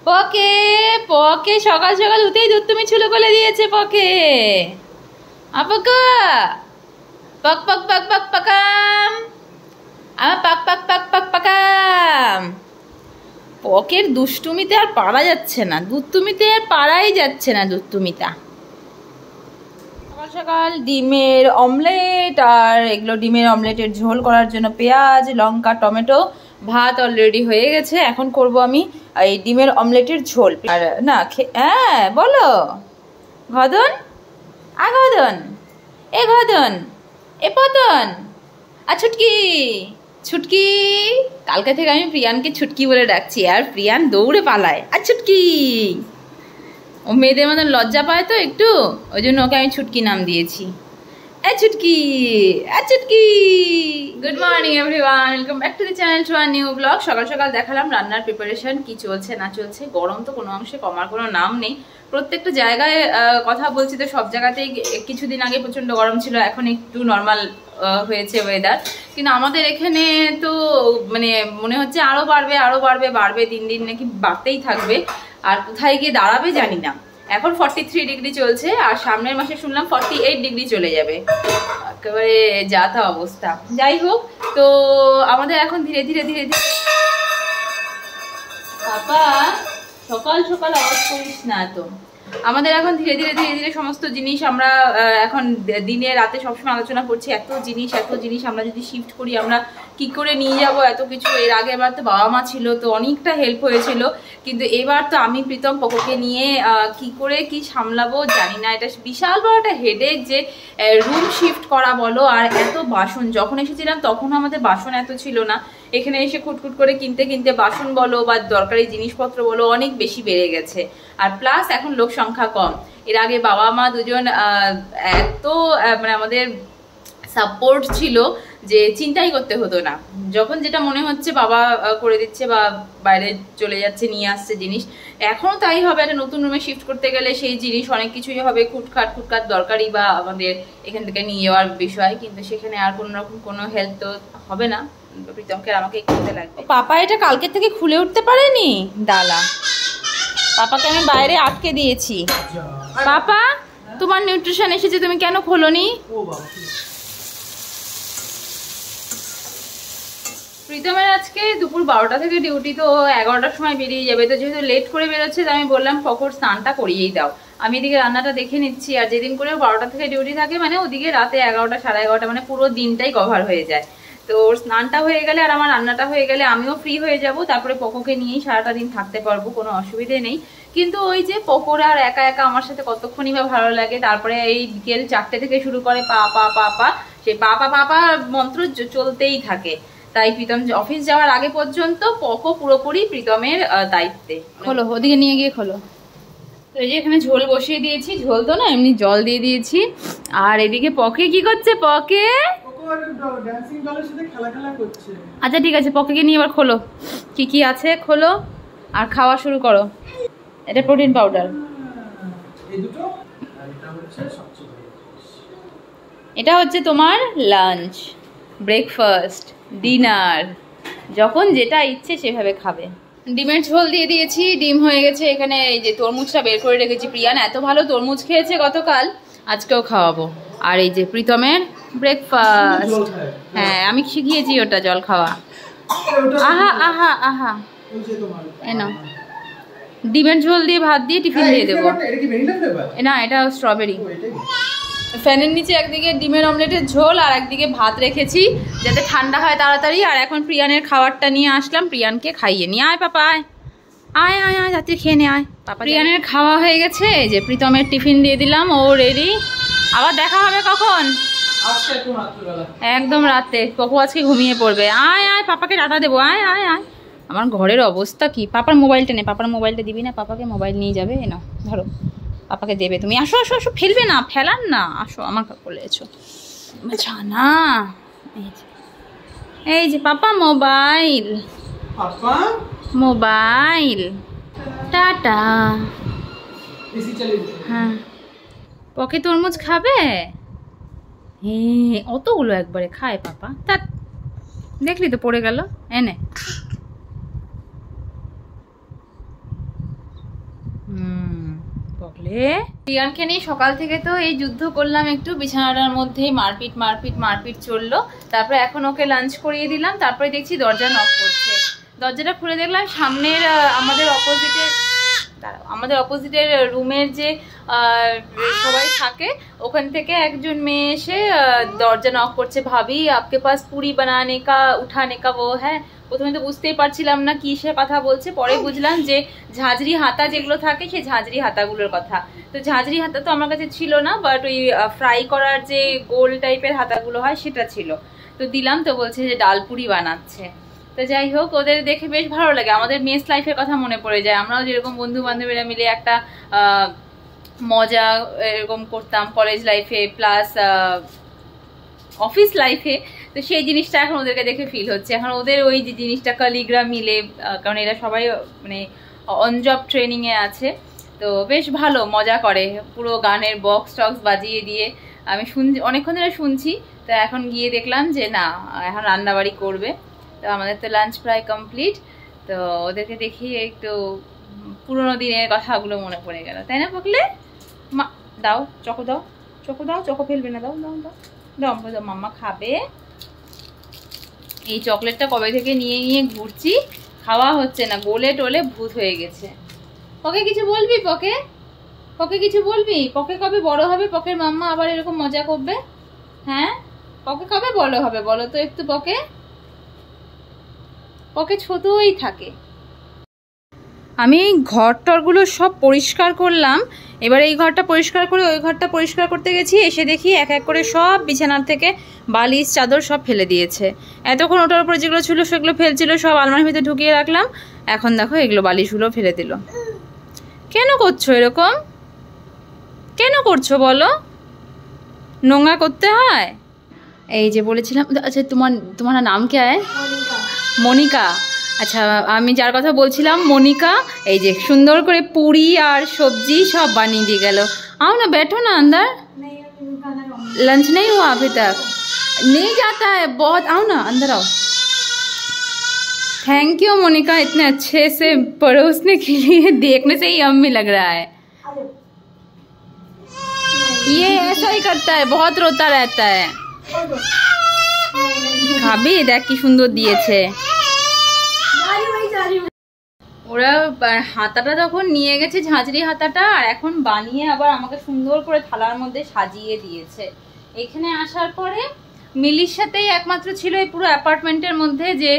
পকে পকে সকাল সকাল উঠেই দুধ তুমি ছুলো করে দিয়েছে পকে। আপকা পক পক পক পক পকাম, আমার পাক পাক পাক পাক পাকাম। পকের দুষ্টুমিতে আর পারা যাচ্ছে না, দুধতুমিতে আর পারাই যাচ্ছে না দুধতুমিটা। সকাল সকাল ডিমের অমলেট, আর এগুলো ডিমের অমলেটের ঝোল করার জন্য পেঁয়াজ লঙ্কা টমেটো, ভাত অলরেডি হয়ে গেছে। এখন করব আমি এই ডিমের অমলেটের ঝোল। আর না হ্যাঁ বলো ঘদন, ঘদন এ ঘদন এ পতন আর ছুটকি ছুটকি। কালকে থেকে আমি প্রিয়ানকে ছুটকি বলে ডাকছি, আর প্রিয়ান দৌড়ে পালায় আর ছুটকি। ও মেয়েদের মতন লজ্জা পায় তো একটু, ওই জন্য ওকে আমি ছুটকি নাম দিয়েছি। এ ছুটকি এ Chhutki. Good morning everyone, welcome back to the channel to a new blog. সকাল সকাল দেখালাম রান্নার প্রিপারেশন কি চলছে না চলছে। গরম তো কোনো অংশে কমার কোনো নাম নেই, প্রত্যেকটা জায়গায় কথা বলছি তো সব জায়গাতেই। কিছুদিন আগে প্রচন্ড গরম ছিল, এখন একটু নর্মাল হয়েছে ওয়েদার, কিন্তু আমাদের এখানে তো মানে মনে হচ্ছে আরো বাড়বে আরো বাড়বে বাড়বে, দিন দিন নাকি বাড়তেই থাকবে। আর কোথায় গিয়ে দাঁড়াবে জানি না। এখন 43 ডিগ্রি চলছে, আর সামনের মাসে শুনলাম 48 ডিগ্রি চলে যাবে। একেবারে যা তা অবস্থা। যাই হোক, তো আমাদের এখন ধীরে ধীরে ধীরে ধীরে বাবা সকাল সকাল আওয়াজ করিস না তো। আমাদের এখন ধীরে ধীরে ধীরে ধীরে সমস্ত জিনিস আমরা এখন দিনে রাতে সবসময় আলোচনা করছি। এত জিনিস আমরা যদি শিফট করি আমরা কি করে নিয়ে যাব এত কিছু। এর আগে এবার তো বাবা মা ছিল তো অনেকটা হেল্প হয়েছিল, কিন্তু এবার তো আমি প্রীতম পকোকে নিয়ে কি করে কি সামলাবো জানি না। এটা বিশাল বড় একটা হেডেক যে রুম শিফট করা বলো, আর এত বাসন। যখন এসেছিলাম তখনও আমাদের বাসন এত ছিল না, এখানে এসে খুটখুট করে কিনতে কিনতে বাসন বলো বা দরকারি জিনিসপত্র বলো অনেক বেশি বেড়ে গেছে। আর প্লাস এখন লোক সংখ্যা কম। এর আগে বাবা মা দুজন এত মানে আমাদের সাপোর্ট ছিল যে চিন্তাই করতে হতো না, যখন যেটা মনে হচ্ছে বাবা করে দিচ্ছে বা বাইরে চলে যাচ্ছে নিয়ে আসছে জিনিস। এখনও তাই হবে, একটা নতুন রুমে শিফট করতে গেলে সেই জিনিস অনেক কিছুই হবে, খুটখাট দরকারি বা আমাদের এখান থেকে নিয়ে যাওয়ার বিষয়, কিন্তু সেখানে আর কোনো রকম কোনো হেল্প তো হবে না। প্রীতমকে আমাকে করতে লাগবে। পাপা এটা কালকে থেকে খুলে উঠতে পারেনি ডালা, পাপাকে আমি বাইরে আটকে দিয়েছি। পাপা তোমার নিউট্রিশন এসেছে, তুমি কেন খোলোনি? প্রীতমের আজকে দুপুর 12টা থেকে ডিউটি, তো 11টার সময় বেরিয়ে যাবে। তো যেহেতু লেট করে বেরোচ্ছে, তো আমি বললাম পকোর স্নানটা করিয়েই দাও, আমি এদিকে রান্নাটা দেখে নিচ্ছি। আর যেদিন করে 12টা থেকে ডিউটি থাকে মানে ওদিকে রাতে 11টা সাড়ে 11টা মানে পুরো দিনটাই কভার হয়ে যায়। তো ওর স্নানটা হয়ে গেলে আর আমার রান্নাটা হয়ে গেলে আমিও ফ্রি হয়ে যাব, তারপরে পকোকে নিয়েই সারাটা দিন থাকতে পারবো, কোনো অসুবিধে নেই। কিন্তু ওই যে পকোরা আর একা একা আমার সাথে কতক্ষণই বা ভালো লাগে। তারপরে এই বিকেল 4টে থেকে শুরু করে পা পা পা পা, সেই পা পা পা পা মন্ত্র চলতেই থাকে। তাই প্রীতম অফিস যাওয়ার আগে পর্যন্ত পকো পুরোপুরি প্রীতমের দায়িত্বে। খোলো, ওদিকে নিয়ে গিয়ে খোলো। তো এই যে এখানে ঝোল বসিয়ে দিয়েছি, ঝোল তো না এমনি জল দিয়ে দিয়েছি। আর এদিকে পকে কি করছে? পকে আচ্ছা ঠিক আছে, পকেকে নিয়ে এবার খোলো কি কি আছে, খোলো আর খাওয়া শুরু করো। এটা প্রোটিন পাউডার, এটা হচ্ছে তোমার লাঞ্চ, ব্রেকফাস্ট, ডিনার, যখন যেটা ইচ্ছে সেভাবে খাবে। ডিমের ঝোল দিয়ে দিয়েছি, ডিম হয়ে গেছে। এখানে এই যে তরমুজটা বের করে রেখেছি, প্রিয়ান এত ভালো তরমুজ খেয়েছে গতকাল, আজকেও খাওয়াবো। আর এই যে প্রীতমের ব্রেকফাস্ট, হ্যাঁ আমি শিখিয়েছি ওটা জল খাওয়া। আহা আহা আহা, এনো ডিমের ঝোল দিয়ে ভাত দিয়ে টিফিন দিয়ে দেবো। না এটা স্ট্রবেরি। ফ্যানের নিচে একদিকে ডিমের অমলেটের ঝোল আর একদিকে ভাত রেখেছি যাতে ঠান্ডা হয় তাড়াতাড়ি। আর এখন প্রিয়ানের খাবারটা নিয়ে আসলাম, প্রিয়ানকে খাইয়ে নিয়ে আয় পাপা, আয় আয় আয় আয় রাত্রে খেয়ে নে আয়। পাপা প্রিয়ানের খাওয়া হয়ে গেছে, যে প্রীতমের টিফিন দিয়ে দিলাম, ও রেডি। আবার দেখা হবে কখন? একদম রাতে। পকু আজকে ঘুমিয়ে পড়বে। আয় আয় পাপাকে টাটা দেবো, আয় আয় আয়। আমার ঘরের অবস্থা কি, পাপার মোবাইলটা নে, পাপার মোবাইলটা দিবি না? পাপাকে মোবাইল নিয়ে যাবে, এনো ধরো, পাপাকে দেবে তুমি। আসো আসো আসো, ফেলবে না, ফেলান না, আসো আমার কোলে এসো। জানা এই যে পাপা মোবাইল, মোবাইল টাটা। হ্যাঁ পকে তরমুজ খাবে? হ্যাঁ অতগুলো একবারে খায় পাপা, তা দেখলি তো পড়ে গেল, এনে পকলে রিয়ানকে নিয়ে সকাল থেকে তো এই যুদ্ধ করলাম, একটু বিছানাটার মধ্যেই মারপিট মারপিট মারপিট চললো। তারপরে এখন ওকে লাঞ্চ করিয়ে দিলাম, তারপরে দেখছি দরজা নক করছে। দরজাটা খুলে দেখলাম সামনের আমাদের অপোজিটের রুমের যে সবাই থাকে ওখান থেকে একজন মেয়ে এসে দরজা নক করছে, ভাবি আপকে পাস পুরি বানানে কা উঠানে কা वो है। প্রথমে তো বুঝতেই পারছিলাম না কিসের কথা বলছে, পরে বুঝলাম যে ঝাঁঝরি হাতা যেগুলো থাকে সেই ঝাঁঝরি হাতাগুলোর কথা। তো ঝাঁঝরি হাতা তো আমার কাছে ছিল না, বাট ওই ফ্রাই করার যে গোল টাইপের হাতাগুলো হয় সেটা ছিল। তো দিলাম, তো বলছে যে ডাল পুরি বানাচ্ছে। তো যাই হোক, ওদের দেখে বেশ ভালো লাগে। আমাদের মেস লাইফের কথা মনে পড়ে যায়। আমরাও যেরকম বন্ধু বান্ধবীরা মিলে একটা মজা এরকম করতাম কলেজ লাইফে প্লাস অফিস লাইফে, তো সেই জিনিসটা এখন ওদেরকে দেখে ফিল হচ্ছে। এখন ওদের ওই যে জিনিসটা কলিগরা মিলে, কারণ এরা সবাই মানে অন জব ট্রেনিংয়ে আছে, তো বেশ ভালো মজা করে। পুরো গানের বক্স টক্স বাজিয়ে দিয়ে আমি অনেকক্ষণ ধরে শুনছি। তো এখন গিয়ে দেখলাম যে না, এখন রান্নাবাড়ি করবে। তো আমাদের তো লাঞ্চ প্রায় কমপ্লিট। তো ওদেরকে দেখি একটু পুরোনো দিনের কথাগুলো মনে পড়ে গেল, তাই না পকলে? মা দাও চকো, দাও চকো, দাও চকো ফেলবে না, দাও দাও দাও দাও দাও, মাম্মা খাবে। এই চকলেটটা কবে থেকে নিয়ে নিয়ে ঘুরছি, খাওয়া হচ্ছে না, গোলে টোলে ভূত হয়ে গেছে। পকে কিছু বলবি? পকে পকে কিছু বলবি? পকে কবে বড় হবে? পকের মাম্মা আবার এরকম মজা করবে? হ্যাঁ, পকে কবে বড় হবে বলো তো একটু? পকে পকে ছোটই থাকে। আমি ঘর টরগুলো সব পরিষ্কার করলাম। এবার এই ঘরটা পরিষ্কার করে ওই ঘরটা পরিষ্কার করতে গেছি, এসে দেখি এক এক করে সব বিছানার থেকে বালিশ চাদর সব ফেলে দিয়েছে। এতক্ষণ ওটার উপরে যেগুলো ছিল সেগুলো ফেলছিল, সব আলমারির ভিতরে ঢুকিয়ে রাখলাম। এখন দেখো এগুলো বালিশগুলো ফেলে দিল। কেন করছো এরকম? কেন করছো বলো? নোংরা করতে হয়? এই যে বলেছিলাম, আচ্ছা তোমার নাম কে है? মনিকা। আচ্ছা, আমি যার কথা বলছিলাম মনিকা, এই যে সুন্দর করে পুরি আর সবজি সব বানিয়ে দিয়ে গেল। आओ ना, बैठो ना अंदर। लंच नहीं हुआ अभी तक? नहीं जाता है बहुत, आओ ना अंदर आओ। थैंक यू मोनिका, इतने अच्छे से परोसने के लिए। देखने से ही यम्मी लग रहा है। ये ऐसा ही करता है, बहुत रोता रहता है। খাবি? দেখ কি সুন্দর দিয়েছে। ওরা হাতাটা তখন নিয়ে গেছে, ঝাঁঝরি হাতাটা, আর এখন বানিয়ে আবার আমাকে সুন্দর করে থালার মধ্যে সাজিয়ে দিয়েছে। এখানে আসার পরে মিলির সাথেই একমাত্র ছিল এই পুরো অ্যাপার্টমেন্টের মধ্যে যে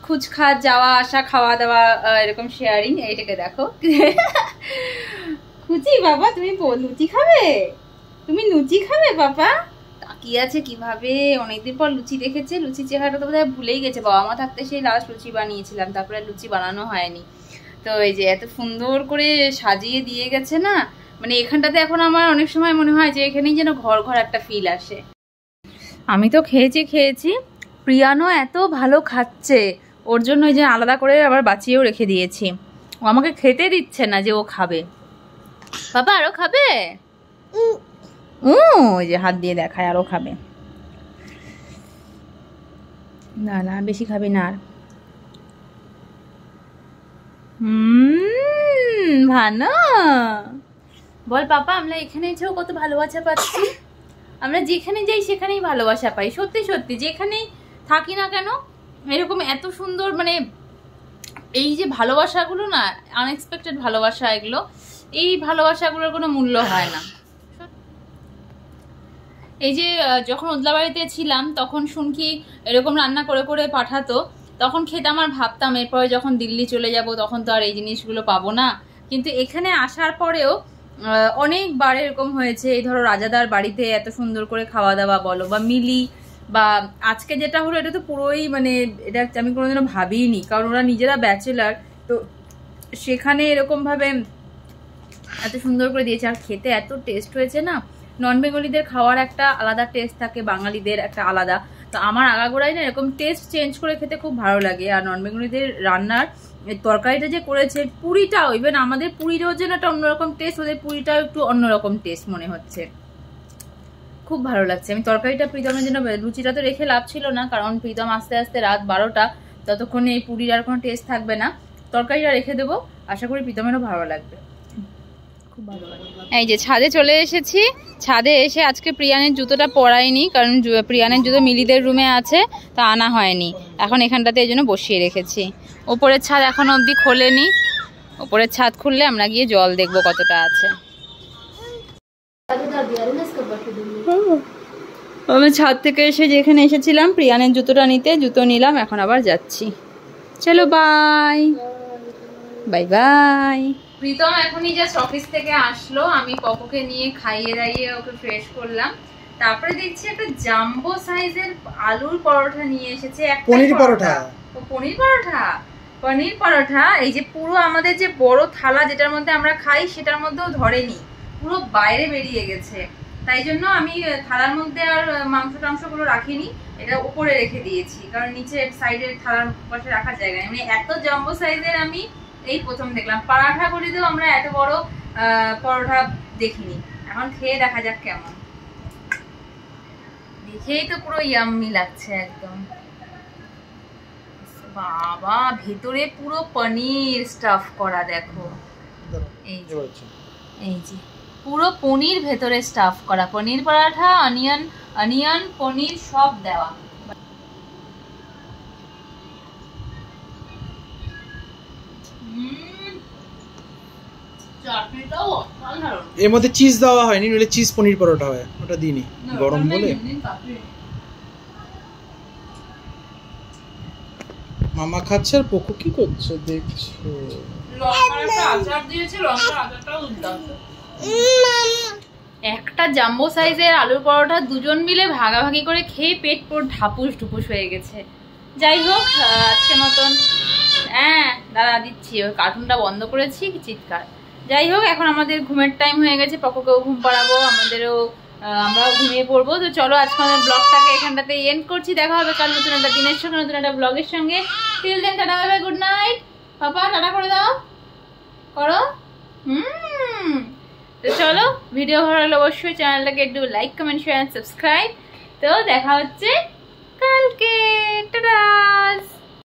খুচখাচ যাওয়া আসা, খাওয়া দাওয়া এরকম শেয়ারিং। এইটাকে দেখো খুচি বাবা, তুমি লুচি খাবে? তুমি লুচি খাবে বাবা? কি আছে কিভাবে, অনেকদিন পর লুচি দেখেছে। লুচি চেহারাটা তো বোধহয় ভুলেই গেছে। বাবা মা থাকতে সেই লাস্ট লুচি বানিয়েছিলাম, তারপরে লুচি বানানো হয়নি। তো এই যে এত সুন্দর করে সাজিয়ে দিয়ে গেছে না, মানে এখানটাতে এখন আমার অনেক সময় মনে হয় যে এখানেই যেন ঘর ঘর একটা ফিল আসে। আমি তো খেয়েছি, প্রিয়ানো এত ভালো খাচ্ছে, ওর জন্য এই যে আলাদা করে আবার বাঁচিয়েও রেখে দিয়েছি। ও আমাকে খেতে দিচ্ছে না যে ও খাবে। বাবা আরো খাবে? ওই যে হাত দিয়ে দেখায় আরো খাবে। না না, বেশি খাবি না আর। ভালো বল পাপা, আমরা এখানে এসেও কত ভালোবাসা পাচ্ছি। আমরা যেখানে যাই সেখানেই ভালোবাসা পাই। সত্যি সত্যি যেখানেই থাকি না কেন এরকম এত সুন্দর, মানে এই যে ভালোবাসাগুলো না, আনএক্সপেক্টেড ভালোবাসা এগুলো, এই ভালোবাসাগুলোর কোনো মূল্য হয় না। এই যে যখন ওদলাবাড়িতে ছিলাম তখন শুনকি এরকম রান্না করে করে পাঠাতো, তখন খেতাম আর ভাবতাম এরপরে যখন দিল্লি চলে যাব তখন তো আর এই জিনিসগুলো পাবো না। কিন্তু এখানে আসার পরেও অনেকবার এরকম হয়েছে। এই ধরো রাজাদার বাড়িতে এত সুন্দর করে খাওয়া দাওয়া বলো, বা মিলি, বা আজকে যেটা হলো এটা তো পুরোই মানে এটা আমি কোনোদিনও ভাবিনি, কারণ ওরা নিজেরা ব্যাচেলার, তো সেখানে এরকমভাবে এত সুন্দর করে দিয়েছে। আর খেতে এত টেস্ট হয়েছে না। নন বেঙ্গলিদের খাওয়ার একটা আলাদা টেস্ট থাকে, বাঙালিদের একটা আলাদা। তো আমার আগাগোড়াই না এরকম টেস্ট চেঞ্জ করে খেতে খুব ভালো লাগে। আর নন বেঙ্গলিদের রান্নার তরকারিটা যে করেছে, পুরিটাও, ইভেন আমাদের পুরিটাও যেন একটা অন্যরকম টেস্ট, ওদের পুরিটাও একটু অন্যরকম টেস্ট মনে হচ্ছে। খুব ভালো লাগছে। আমি তরকারিটা প্রীতমের জন্য, লুচিটা তো রেখে লাভ ছিল না, কারণ প্রীতম আস্তে আস্তে রাত 12টা, ততক্ষণে এই পুরির আর কোনো টেস্ট থাকবে না। তরকারিটা রেখে দেবো, আশা করি প্রীতমেরও ভালো লাগবে। এই যে ছাদে চলে এসেছি। ছাদে এসে আজকে প্রিয়ানের জুতোটা পরাইনি, কারণ প্রিয়ানের জুতো মিলিদের রুমে আছে, তা আনা হয়নি। এখন এখানটাতে এই জন্য বসিয়ে রেখেছি। ওপরের ছাদ এখনো অবধি খোলেনি। ওপরের ছাদ খুললে আমরা গিয়ে জল দেখবো কতটা আছে। আমি ছাদ থেকে এসে যেখানে এসেছিলাম প্রিয়ানের জুতোটা নিতে, জুতো নিলাম, এখন আবার যাচ্ছি। চলো বাই বাই বাই। প্রীতম এখনই জাস্ট অফিস থেকে আসলো, আমি পপুকে নিয়ে খাইয়ে দাইয়ে ওকে ফ্রেশ করলাম। তারপরে দেখছি একটা জাম্বো সাইজের আলুর পরোটা নিয়ে এসেছে। পনির পরোটা, পনির পরোটা। এই যে পুরো আমাদের যে বড় থালা যেটার মধ্যে আমরা খাই সেটার মধ্যেও ধরেনি, পুরো বাইরে বেরিয়ে গেছে। তাই জন্য আমি থালার মধ্যে আর মাংস টাংসগুলো রাখিনি, এটা উপরে রেখে দিয়েছি, কারণ নিচে সাইডের থালার পাশে রাখার জায়গা নেই। মানে এত জাম্বো সাইজের আমি এই প্রথম দেখলাম। পরাঠা গুলিতেও আমরা এত বড় পরোটা দেখিনি। এখন খেয়ে দেখা যাক কেমন। দেখেই তো পুরো ইয়াম্মি লাগছে একদম। বাবা, ভেতরে পুরো পনির স্টাফ করা, দেখো এই যে পুরো পনির ভেতরে স্টাফ করা। পনির পরাঠা, অনিয়ন পনির সব দেওয়া। এর মধ্যে চিজ দেওয়া হয়নি, নইলে চিজ পনির পরোটা হয়, ওটা দিইনি গরম বলে। মামা খাচ্ছে আর পোকো কি করছে দেখছো। একটা জাম্বো সাইজের আলুর পরোটা দুজন মিলে ভাগাভাগি করে খেয়ে পেট পুরো ঢাপুস ঢুপুস হয়ে গেছে। যাই হোক, আজকের মতন দাঁড়া দিচ্ছি, ওই কার্টুনটা বন্ধ করেছি, চিৎকার। যাই হোক, এখন আমাদের ঘুমের টাইম হয়ে গেছে, পকোকেও ঘুম পাড়াবো, আমরাও ঘুমিয়ে পড়বো। তো চলো আজকে আমাদের ব্লগটাকে এখানটাতে এন্ড করছি। দেখা হবে কাল নতুন একটা দিনের সঙ্গে, নতুন একটা ব্লগের সঙ্গে। Till then, tata bye bye, good night. পাপা টাটা করে দাও, করো। তো চলো, ভিডিও ভালো লাগলে অবশ্যই চ্যানেলটাকে একটু লাইক, কমেন্ট, শেয়ার, সাবস্ক্রাইব। তো দেখা হচ্ছে কালকে। টাটা।